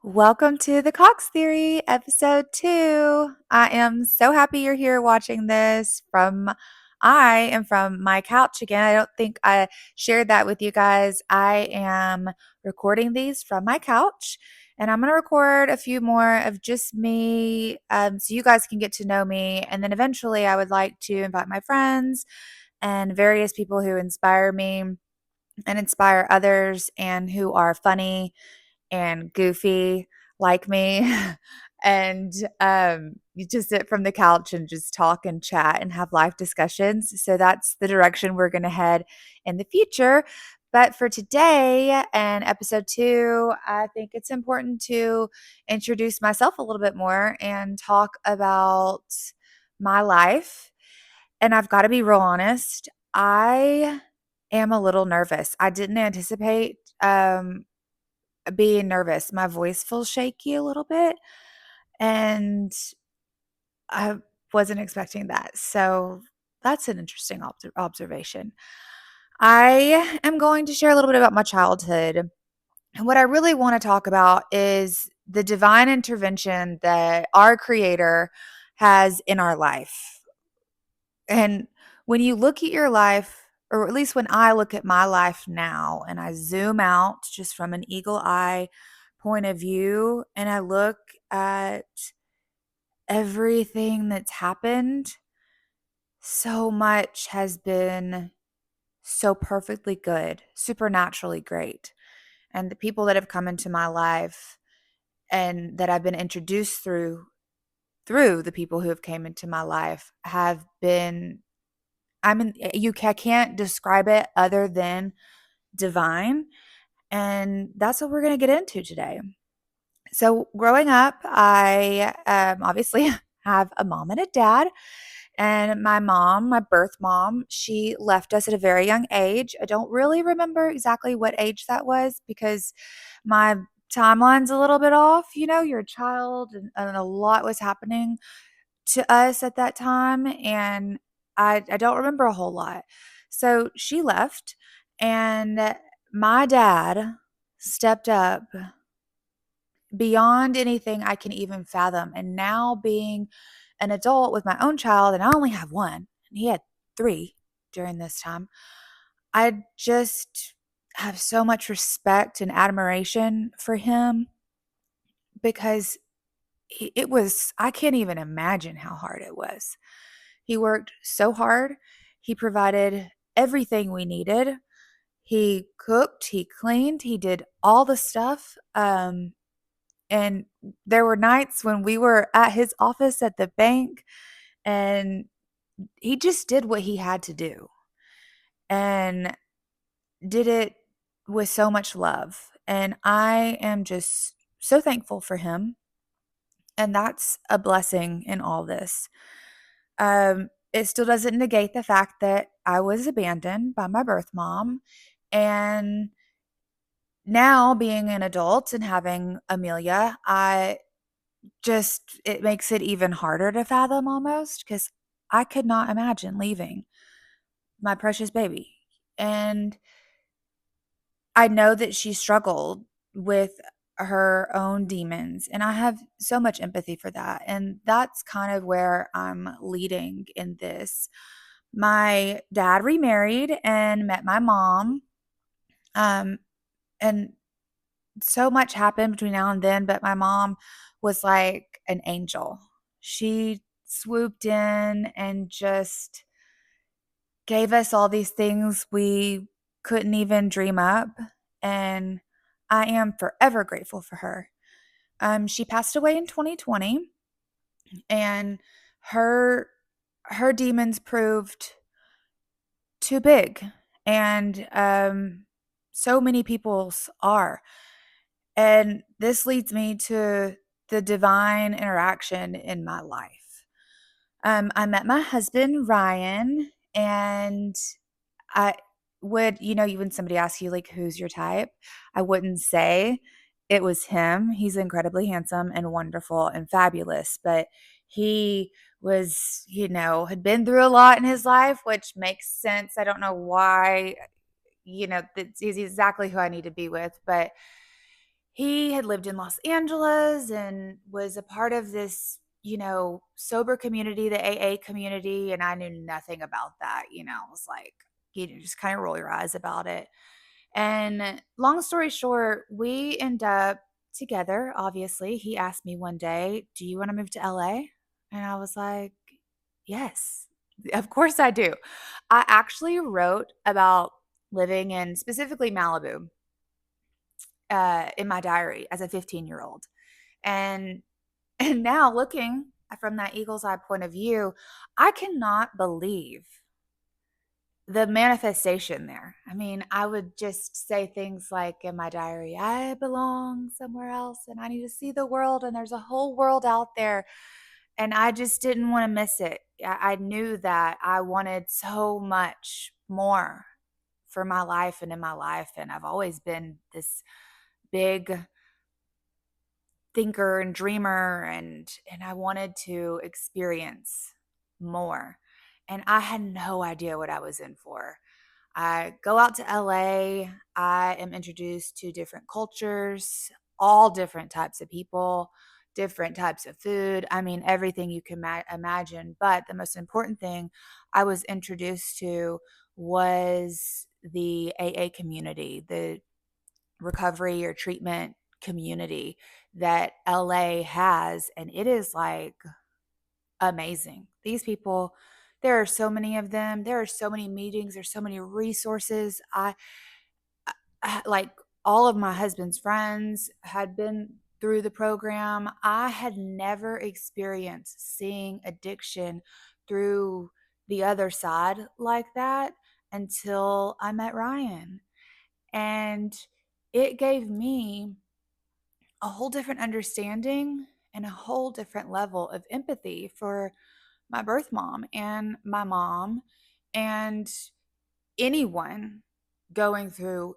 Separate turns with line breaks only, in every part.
Welcome to the Cox Theory, episode 2. I am so happy you're here watching this I am from my couch again. I don't think I shared that with you guys. I am recording these from my couch, and I'm going to record a few more of just me so you guys can get to know me. And then eventually I would like to invite my friends and various people who inspire me and inspire others and who are funny and goofy like me. And you just sit from the couch and just talk and chat and have life discussions. So that's the direction we're going to head in the future. But for today and episode 2, I think it's important to introduce myself a little bit more and talk about my life. And I've got to be real honest, I am a little nervous. I didn't anticipate being nervous. My voice feels shaky a little bit, and I wasn't expecting that. So that's an interesting observation. I am going to share a little bit about my childhood. And what I really want to talk about is the divine intervention that our Creator has in our life. And when you look at your life, or at least when I look at my life now and I zoom out just from an eagle eye point of view and I look at everything that's happened, so much has been so perfectly good, supernaturally great. And the people that have come into my life and that I've been introduced through the people who have came into my life have been I can't describe it other than divine. And that's what we're going to get into today. So, growing up, I obviously have a mom and a dad. And my mom, my birth mom, she left us at a very young age. I don't really remember exactly what age that was because my timeline's a little bit off. You know, you're a child, and a lot was happening to us at that time. And I don't remember a whole lot. So she left, and my dad stepped up beyond anything I can even fathom. And now, being an adult with my own child, and I only have one, and he had three during this time, I just have so much respect and admiration for him because I can't even imagine how hard it was. He worked so hard. He provided everything we needed. He cooked, he cleaned, he did all the stuff. And there were nights when we were at his office at the bank, and he just did what he had to do and did it with so much love. And I am just so thankful for him. And that's a blessing in all this. It still doesn't negate the fact that I was abandoned by my birth mom. And now, being an adult and having Amelia, it makes it even harder to fathom almost because I could not imagine leaving my precious baby. And I know that she struggled with her own demons, and I have so much empathy for that. And that's kind of where I'm leading in this. My dad remarried and met my mom. Um, and so much happened between now and then, but my mom was like an angel. She swooped in and just gave us all these things we couldn't even dream up. And I am forever grateful for her. She passed away in 2020, and her her demons proved too big, and so many people's are. And this leads me to the divine interaction in my life. I met my husband, Ryan, and I when somebody asks you, like, who's your type, I wouldn't say it was him. He's incredibly handsome and wonderful and fabulous, but he was, had been through a lot in his life, which makes sense. I don't know why, he's exactly who I need to be with, but he had lived in Los Angeles and was a part of this, sober community, the AA community. And I knew nothing about that. It was like, you just kind of roll your eyes about it. And long story short, we end up together. Obviously, he asked me one day, "Do you want to move to LA?" And I was like, "Yes, of course I do." I actually wrote about living in specifically Malibu in my diary as a 15-year-old. And and now looking from that eagle's eye point of view, I cannot believe the manifestation there. I mean, I would just say things like in my diary, I belong somewhere else and I need to see the world, and there's a whole world out there. And I just didn't want to miss it. I knew that I wanted so much more for my life and in my life. And I've always been this big thinker and dreamer, and I wanted to experience more. And I had no idea what I was in for. I go out to LA, I am introduced to different cultures, all different types of people, different types of food. I mean, everything you can imagine. But the most important thing I was introduced to was the AA community, the recovery or treatment community that LA has. And it is like amazing. These people, there are so many of them. There are so many meetings. There's so many resources. Like all of my husband's friends had been through the program. I had never experienced seeing addiction through the other side like that until I met Ryan. And it gave me a whole different understanding and a whole different level of empathy for my birth mom and my mom and anyone going through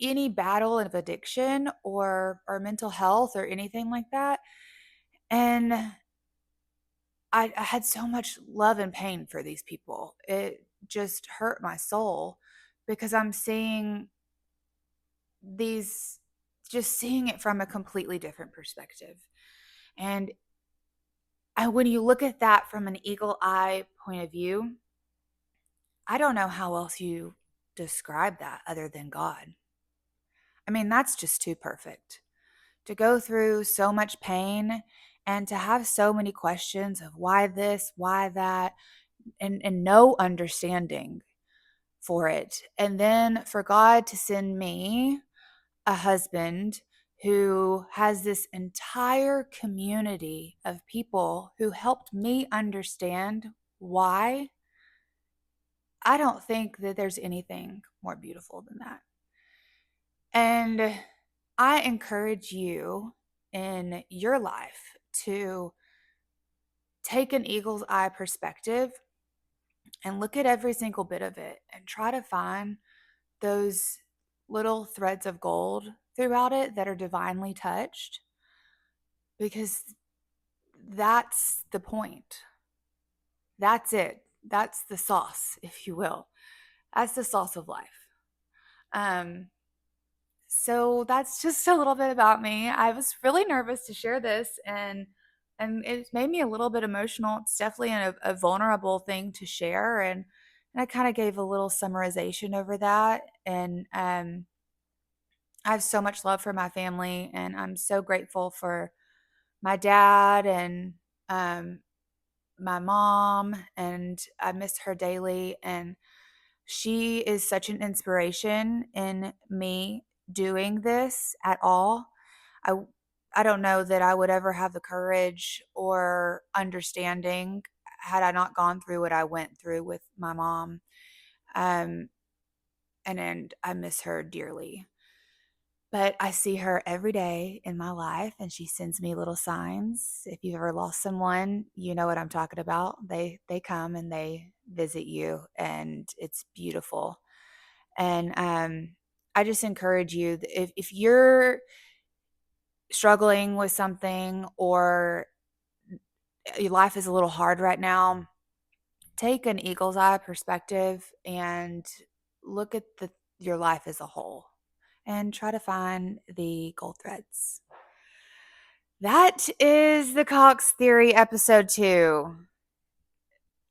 any battle of addiction or mental health or anything like that. And I had so much love and pain for these people. It just hurt my soul because I'm seeing these, just seeing it from a completely different perspective. And when you look at that from an eagle eye point of view, I don't know how else you describe that other than God. I mean, that's just too perfect. To go through so much pain and to have so many questions of why this, why that, and no understanding for it. And then for God to send me a husband who has this entire community of people who helped me understand why, I don't think that there's anything more beautiful than that. And I encourage you in your life to take an eagle's eye perspective and look at every single bit of it and try to find those little threads of gold throughout it that are divinely touched, because that's the point. That's it. That's the sauce, if you will. That's the sauce of life. Um, So that's just a little bit about me. I was really nervous to share this, and it made me a little bit emotional. It's definitely a vulnerable thing to share, and I kind of gave a little summarization over that. And I have so much love for my family, and I'm so grateful for my dad and um, my mom, and I miss her daily. And she is such an inspiration in me doing this at all. I I don't know that I would ever have the courage or understanding had I not gone through what I went through with my mom. Um, and I miss her dearly. But I see her every day in my life, and she sends me little signs. If you've ever lost someone, you know what I'm talking about. They come and they visit you, and it's beautiful. And I just encourage you, if you're struggling with something, or your life is a little hard right now, take an eagle's eye perspective and look at your life as a whole. and try to find the gold threads. That is the Cox Theory episode 2.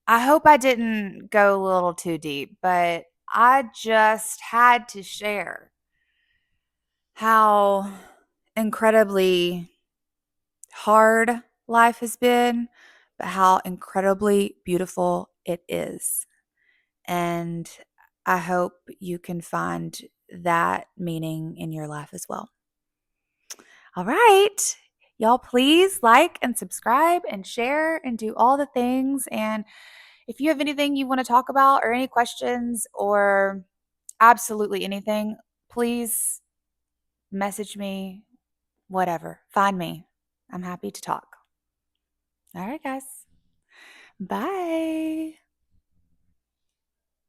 I hope I didn't go a little too deep, but I just had to share how incredibly hard life has been, but how incredibly beautiful it is. And I hope you can find that meaning in your life as well. All right. Y'all, please like and subscribe and share and do all the things. And if you have anything you want to talk about or any questions or absolutely anything, please message me, whatever. Find me. I'm happy to talk. All right, guys. Bye.